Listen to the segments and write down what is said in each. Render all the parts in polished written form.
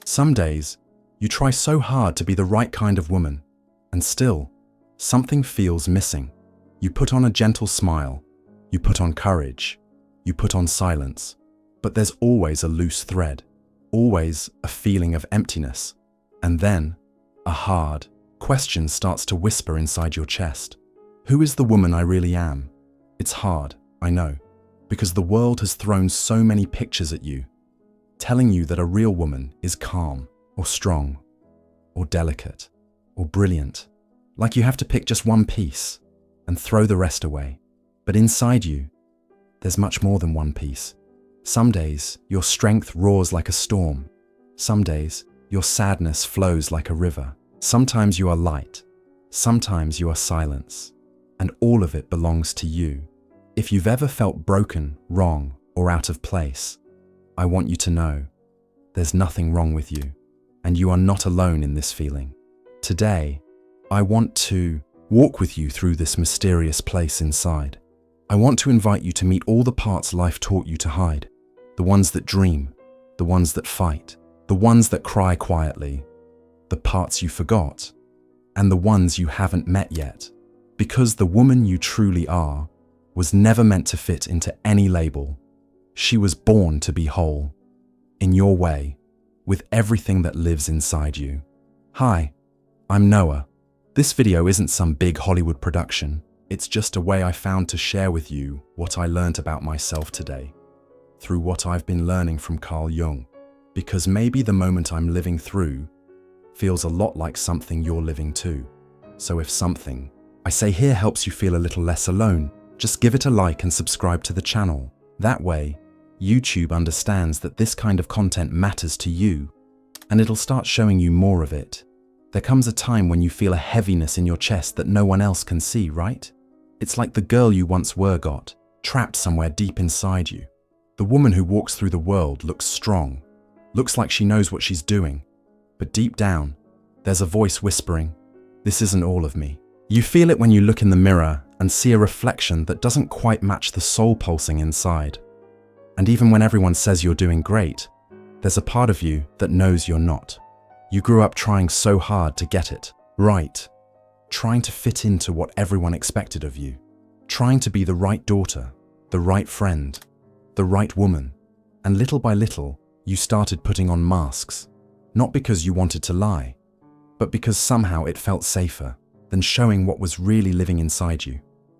Some days, you try so hard to be the right kind of woman, and still, something feels missing. You put on a gentle smile, you put on courage, you put on silence, but there's always a loose thread, always a feeling of emptiness, and then a hard question starts to whisper inside your chest. Who is the woman I really am? It's hard, I know, because the world has thrown so many pictures at you, telling you that a real woman is calm, or strong, or delicate, or brilliant. Like you have to pick just one piece and throw the rest away. But inside you, there's much more than one piece. Some days, your strength roars like a storm. Some days, your sadness flows like a river. Sometimes you are light. Sometimes you are silence. And all of it belongs to you. If you've ever felt broken, wrong, or out of place, I want you to know there's nothing wrong with you, and you are not alone in this feeling. Today, I want to walk with you through this mysterious place inside. I want to invite you to meet all the parts life taught you to hide. The ones that dream, the ones that fight, the ones that cry quietly, the parts you forgot, and the ones you haven't met yet. Because the woman you truly are was never meant to fit into any label. She was born to be whole, in your way, with everything that lives inside you. Hi, I'm Noah. This video isn't some big Hollywood production. It's just a way I found to share with you what I learned about myself today, through what I've been learning from Carl Jung. Because maybe the moment I'm living through feels a lot like something you're living too. So if something I say here helps you feel a little less alone, just give it a like and subscribe to the channel. That way, YouTube understands that this kind of content matters to you, and it'll start showing you more of it. There comes a time when you feel a heaviness in your chest that no one else can see, right? It's like the girl you once were got, trapped somewhere deep inside you. The woman who walks through the world looks strong, looks like she knows what she's doing, but deep down, there's a voice whispering, "This isn't all of me." You feel it when you look in the mirror and see a reflection that doesn't quite match the soul pulsing inside. And even when everyone says you're doing great, there's a part of you that knows you're not. You grew up trying so hard to get it right, trying to fit into what everyone expected of you, trying to be the right daughter, the right friend, the right woman. And little by little, you started putting on masks, not because you wanted to lie, but because somehow it felt safer than showing what was really living inside you.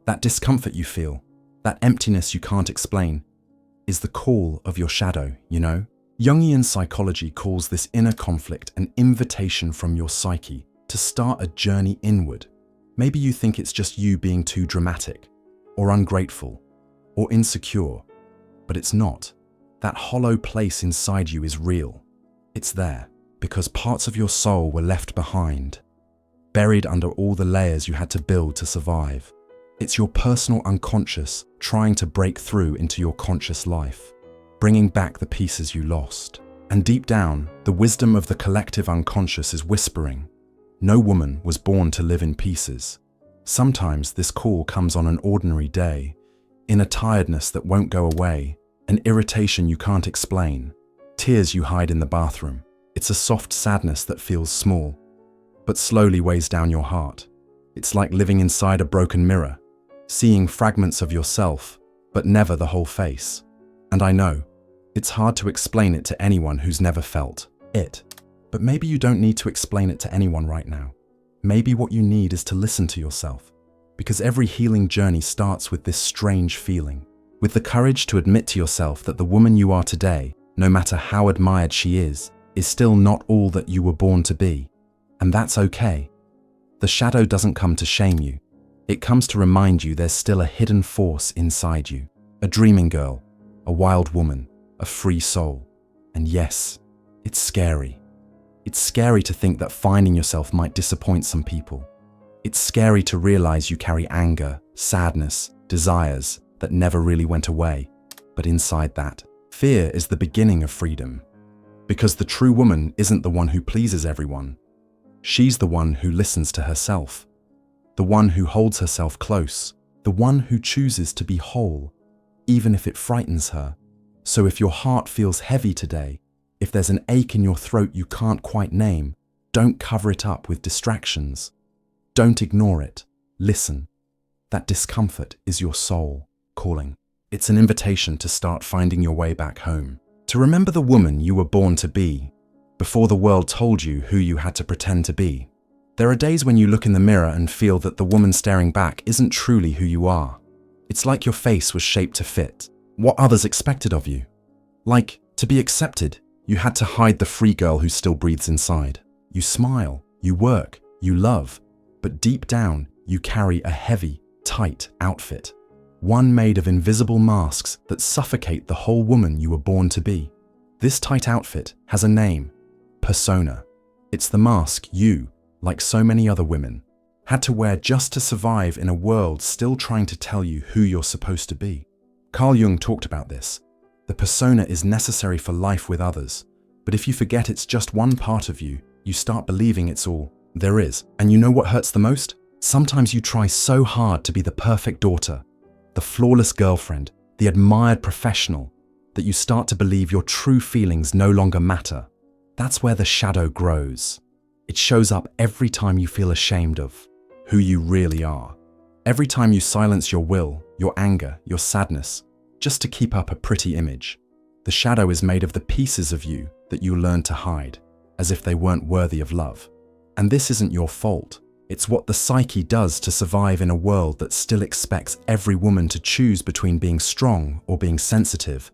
That discomfort you feel, that emptiness you can't explain, is the call of your shadow, you know? Jungian psychology calls this inner conflict an invitation from your psyche to start a journey inward. Maybe you think it's just you being too dramatic, or ungrateful, or insecure, but it's not. That hollow place inside you is real. It's there because parts of your soul were left behind, buried under all the layers you had to build to survive. It's your personal unconscious trying to break through into your conscious life, bringing back the pieces you lost. And deep down, the wisdom of the collective unconscious is whispering, no woman was born to live in pieces. Sometimes this call comes on an ordinary day, in a tiredness that won't go away, an irritation you can't explain, tears you hide in the bathroom. It's a soft sadness that feels small, but slowly weighs down your heart. It's like living inside a broken mirror, seeing fragments of yourself, but never the whole face. And I know, it's hard to explain it to anyone who's never felt it. But maybe you don't need to explain it to anyone right now. Maybe what you need is to listen to yourself, because every healing journey starts with this strange feeling, with the courage to admit to yourself that the woman you are today, no matter how admired she is still not all that you were born to be. And that's okay. The shadow doesn't come to shame you. It comes to remind you there's still a hidden force inside you, a dreaming girl, a wild woman, a free soul. And yes, it's scary. It's scary to think that finding yourself might disappoint some people. It's scary to realize you carry anger, sadness, desires that never really went away. But inside that, fear is the beginning of freedom. Because the true woman isn't the one who pleases everyone. She's the one who listens to herself, the one who holds herself close, the one who chooses to be whole, even if it frightens her. So if your heart feels heavy today, If there's an ache in your throat you can't quite name, don't cover it up with distractions. Don't ignore it. Listen. That discomfort is your soul calling. It's an invitation to start finding your way back home. To remember the woman you were born to be, before the world told you who you had to pretend to be. There are days when you look in the mirror and feel that the woman staring back isn't truly who you are. It's like your face was shaped to fit what others expected of you. Like, to be accepted, you had to hide the free girl who still breathes inside. You smile, you work, you love, but deep down, you carry a heavy, tight outfit. One made of invisible masks that suffocate the whole woman you were born to be. This tight outfit has a name: persona. It's the mask you, like so many other women, had to wear just to survive in a world still trying to tell you who you're supposed to be. Carl Jung talked about this. The persona is necessary for life with others, but if you forget it's just one part of you, you start believing it's all there is. And you know what hurts the most? Sometimes you try so hard to be the perfect daughter, the flawless girlfriend, the admired professional, that you start to believe your true feelings no longer matter. That's where the shadow grows. It shows up every time you feel ashamed of who you really are. Every time you silence your will, your anger, your sadness, just to keep up a pretty image. The shadow is made of the pieces of you that you learned to hide, as if they weren't worthy of love. And this isn't your fault. It's what the psyche does to survive in a world that still expects every woman to choose between being strong or being sensitive,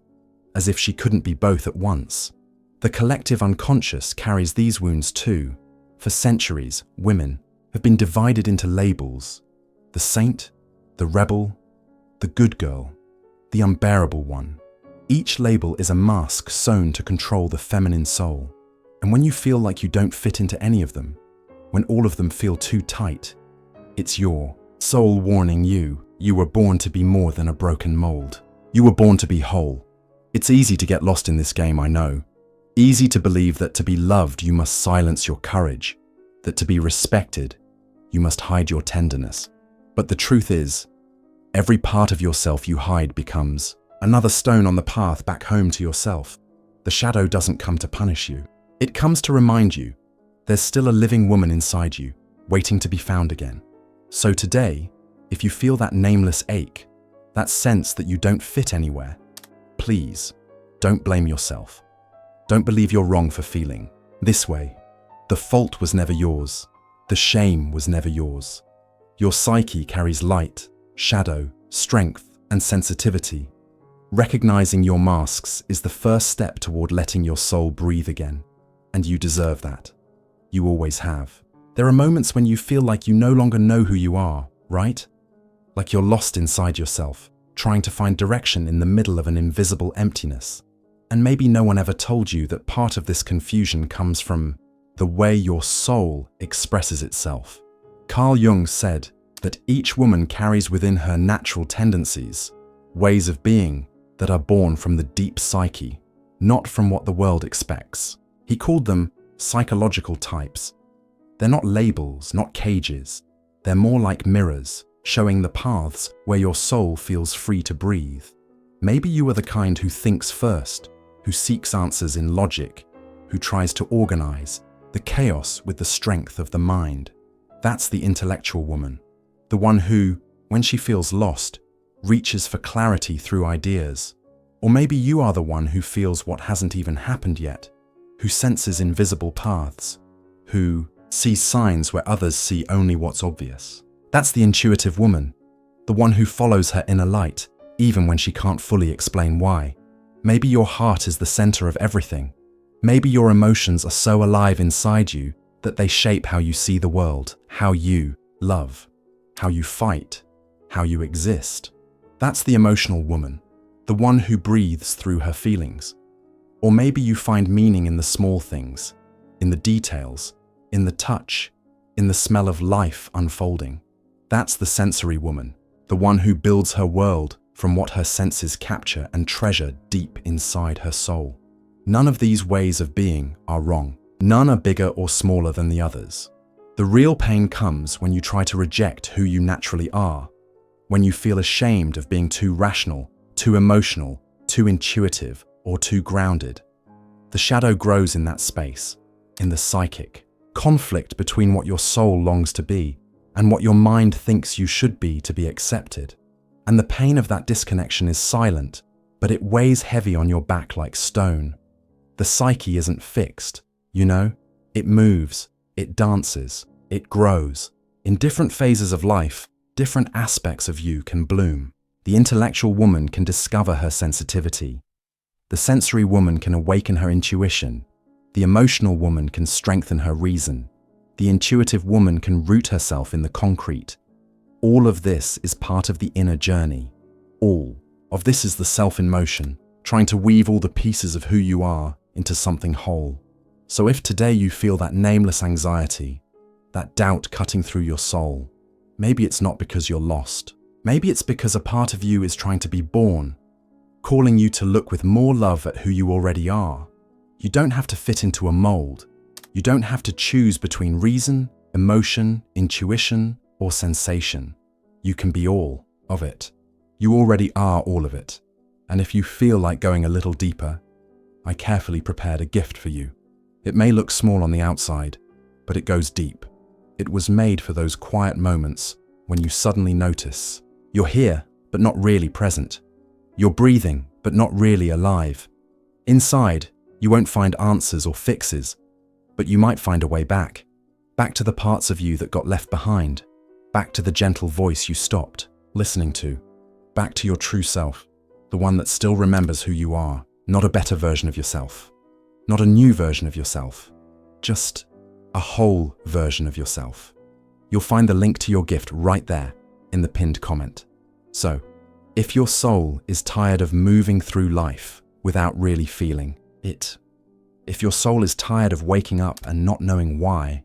as if she couldn't be both at once. The collective unconscious carries these wounds too. For centuries, women have been divided into labels: the saint, the rebel, the good girl, the unbearable one. Each label is a mask sewn to control the feminine soul. And when you feel like you don't fit into any of them, when all of them feel too tight, it's your soul warning you were born to be more than a broken mold. You were born to be whole. It's easy to get lost in this game, I know. Easy to believe that to be loved you must silence your courage, that to be respected you must hide your tenderness. But the truth is, every part of yourself you hide becomes another stone on the path back home to yourself. The shadow doesn't come to punish you. It comes to remind you there's still a living woman inside you, waiting to be found again. So today, if you feel that nameless ache, that sense that you don't fit anywhere, please, don't blame yourself. Don't believe you're wrong for feeling this way. The fault was never yours. The shame was never yours. Your psyche carries light, shadow, strength, and sensitivity. Recognizing your masks is the first step toward letting your soul breathe again. And you deserve that. You always have. There are moments when you feel like you no longer know who you are, right? Like you're lost inside yourself, trying to find direction in the middle of an invisible emptiness. And maybe no one ever told you that part of this confusion comes from the way your soul expresses itself. Carl Jung said that each woman carries within her natural tendencies, ways of being that are born from the deep psyche, not from what the world expects. He called them psychological types. They're not labels, not cages. They're more like mirrors, showing the paths where your soul feels free to breathe. Maybe you are the kind who thinks first, who seeks answers in logic, who tries to organize the chaos with the strength of the mind. That's the intellectual woman, the one who, when she feels lost, reaches for clarity through ideas. Or maybe you are the one who feels what hasn't even happened yet, who senses invisible paths, who sees signs where others see only what's obvious. That's the intuitive woman, the one who follows her inner light, even when she can't fully explain why. Maybe your heart is the center of everything. Maybe your emotions are so alive inside you that they shape how you see the world, how you love, how you fight, how you exist. That's the emotional woman, the one who breathes through her feelings. Or maybe you find meaning in the small things, in the details, in the touch, in the smell of life unfolding. That's the sensory woman, the one who builds her world from what her senses capture and treasure deep inside her soul. None of these ways of being are wrong. None are bigger or smaller than the others. The real pain comes when you try to reject who you naturally are, when you feel ashamed of being too rational, too emotional, too intuitive, or too grounded. The The shadow grows in that space, in the psychic conflict between what your soul longs to be and what your mind thinks you should be to be accepted. And the pain of that disconnection is silent, but it weighs heavy on your back like stone. The psyche isn't fixed, you know? It moves, it dances, it grows. In different phases of life, different aspects of you can bloom. The intellectual woman can discover her sensitivity. The sensory woman can awaken her intuition. The emotional woman can strengthen her reason. The intuitive woman can root herself in the concrete. All of this is part of the inner journey. All of this is the self in motion, trying to weave all the pieces of who you are into something whole. So if today you feel that nameless anxiety, that doubt cutting through your soul, maybe it's not because you're lost. Maybe it's because a part of you is trying to be born, calling you to look with more love at who you already are. You don't have to fit into a mold. You don't have to choose between reason, emotion, intuition, or sensation. You can be all of it. You already are all of it. And if you feel like going a little deeper, I carefully prepared a gift for you. It may look small on the outside, but it goes deep. It was made for those quiet moments when you suddenly notice you're here, but not really present. You're breathing, but not really alive. Inside, you won't find answers or fixes, but you might find a way back. Back to the parts of you that got left behind. Back to the gentle voice you stopped listening to. Back to your true self, the one that still remembers who you are, not a better version of yourself, not a new version of yourself, just a whole version of yourself. You'll find the link to your gift right there in the pinned comment. So, if your soul is tired of moving through life without really feeling it, if your soul is tired of waking up and not knowing why,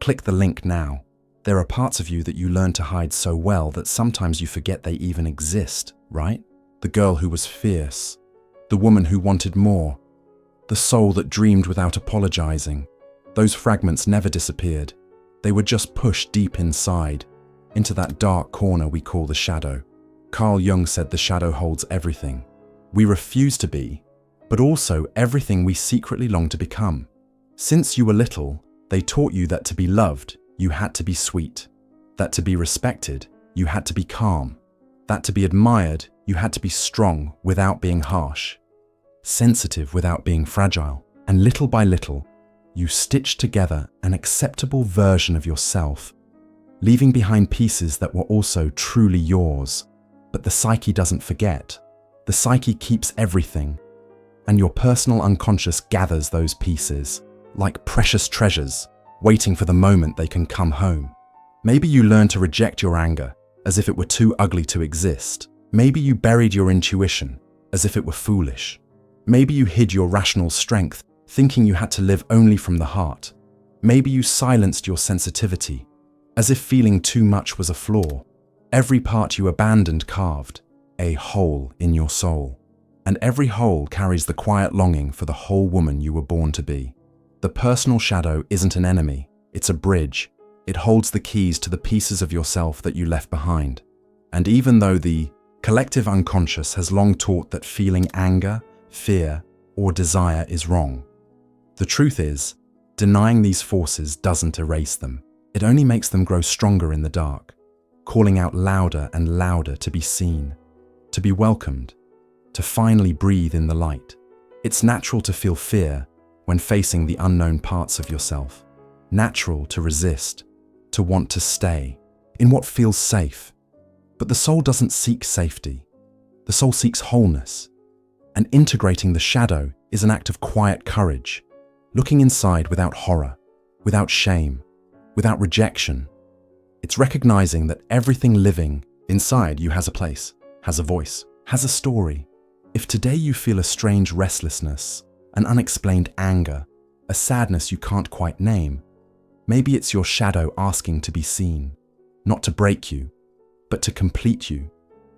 click the link now. There are parts of you that you learn to hide so well that sometimes you forget they even exist, right? The girl who was fierce, the woman who wanted more, the soul that dreamed without apologizing. Those fragments never disappeared. They were just pushed deep inside, into that dark corner we call the shadow. Carl Jung said the shadow holds everything we refuse to be, but also everything we secretly long to become. Since you were little, they taught you that to be loved, you had to be sweet, that to be respected, you had to be calm, that to be admired, you had to be strong without being harsh, sensitive without being fragile. And little by little, you stitched together an acceptable version of yourself, leaving behind pieces that were also truly yours. But the psyche doesn't forget. The psyche keeps everything, and your personal unconscious gathers those pieces, like precious treasures, waiting for the moment they can come home. Maybe you learned to reject your anger as if it were too ugly to exist. Maybe you buried your intuition as if it were foolish. Maybe you hid your rational strength, thinking you had to live only from the heart. Maybe you silenced your sensitivity, as if feeling too much was a flaw. Every part you abandoned carved a hole in your soul, and every hole carries the quiet longing for the whole woman you were born to be. The personal shadow isn't an enemy, it's a bridge. It holds the keys to the pieces of yourself that you left behind. And even though the collective unconscious has long taught that feeling anger, fear, or desire is wrong, the truth is, denying these forces doesn't erase them. It only makes them grow stronger in the dark, calling out louder and louder to be seen, to be welcomed, to finally breathe in the light. It's natural to feel fear when facing the unknown parts of yourself. Natural to resist, to want to stay in what feels safe. But the soul doesn't seek safety. The soul seeks wholeness. And integrating the shadow is an act of quiet courage, looking inside without horror, without shame, without rejection. It's recognizing that everything living inside you has a place, has a voice, has a story. If today you feel a strange restlessness, an unexplained anger, a sadness you can't quite name, maybe it's your shadow asking to be seen, not to break you, but to complete you,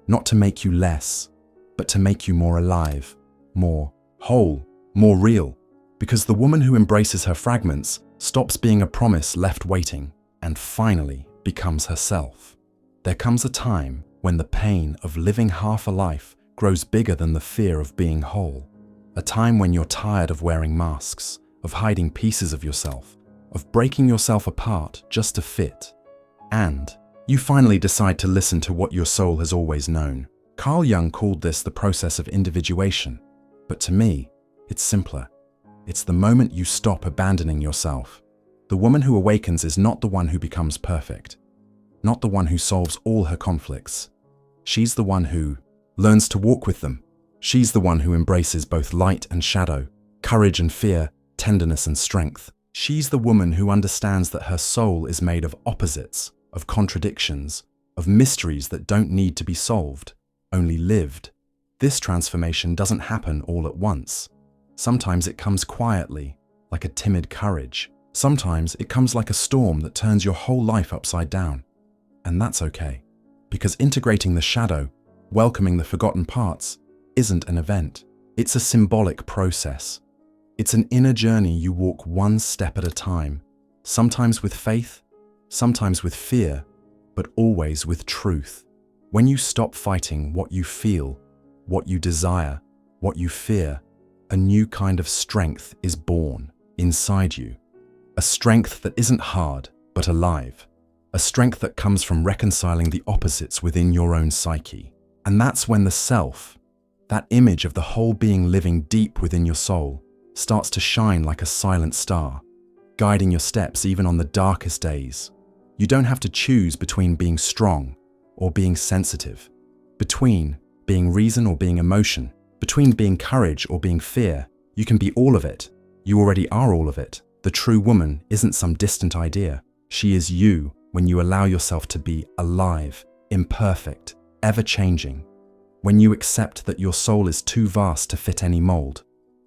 not to make you less, but to make you more alive, more whole, more real. Because the woman who embraces her fragments stops being a promise left waiting and finally becomes herself. There comes a time when the pain of living half a life grows bigger than the fear of being whole. A time when you're tired of wearing masks, of hiding pieces of yourself, of breaking yourself apart just to fit. And you finally decide to listen to what your soul has always known. Carl Jung called this the process of individuation. But to me, it's simpler. It's the moment you stop abandoning yourself. The woman who awakens is not the one who becomes perfect, not the one who solves all her conflicts. She's the one who learns to walk with them. She's the one who embraces both light and shadow, courage and fear, tenderness and strength. She's the woman who understands that her soul is made of opposites, of contradictions, of mysteries that don't need to be solved, only lived. This transformation doesn't happen all at once. Sometimes it comes quietly, like a timid courage. Sometimes it comes like a storm that turns your whole life upside down. And that's okay, because integrating the shadow, welcoming the forgotten parts, isn't an event. It's a symbolic process. It's an inner journey you walk one step at a time, sometimes with faith, sometimes with fear, but always with truth. When you stop fighting what you feel, what you desire, what you fear, a new kind of strength is born inside you. A strength that isn't hard, but alive. A strength that comes from reconciling the opposites within your own psyche. And that's when the self, that image of the whole being living deep within your soul, starts to shine like a silent star, guiding your steps even on the darkest days. You don't have to choose between being strong or being sensitive, between being reason or being emotion, between being courage or being fear. You can be all of it. You already are all of it. The true woman isn't some distant idea. She is you when you allow yourself to be alive, imperfect, ever-changing. When you accept that your soul is too vast to fit any mold.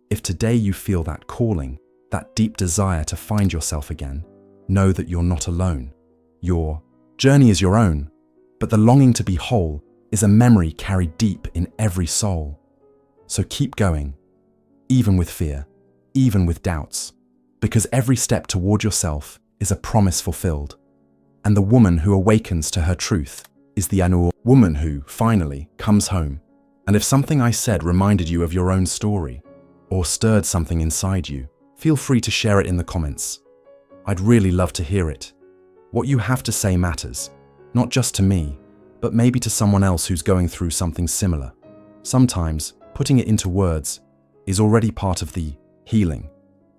If today you feel that calling, that deep desire to find yourself again, know that you're not alone. Your journey is your own, but the longing to be whole is a memory carried deep in every soul. So keep going, even with fear, even with doubts, because every step toward yourself is a promise fulfilled. And the woman who awakens to her truth is the woman who, finally, comes home. And if something I said reminded you of your own story, or stirred something inside you, feel free to share it in the comments. I'd really love to hear it. What you have to say matters, not just to me, but maybe to someone else who's going through something similar. Sometimes, putting it into words is already part of the healing.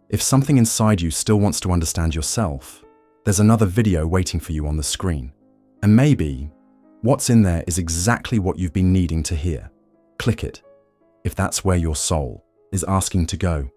If something inside you still wants to understand yourself, there's another video waiting for you on the screen. And maybe what's in there is exactly what you've been needing to hear. Click it, if that's where your soul is asking to go.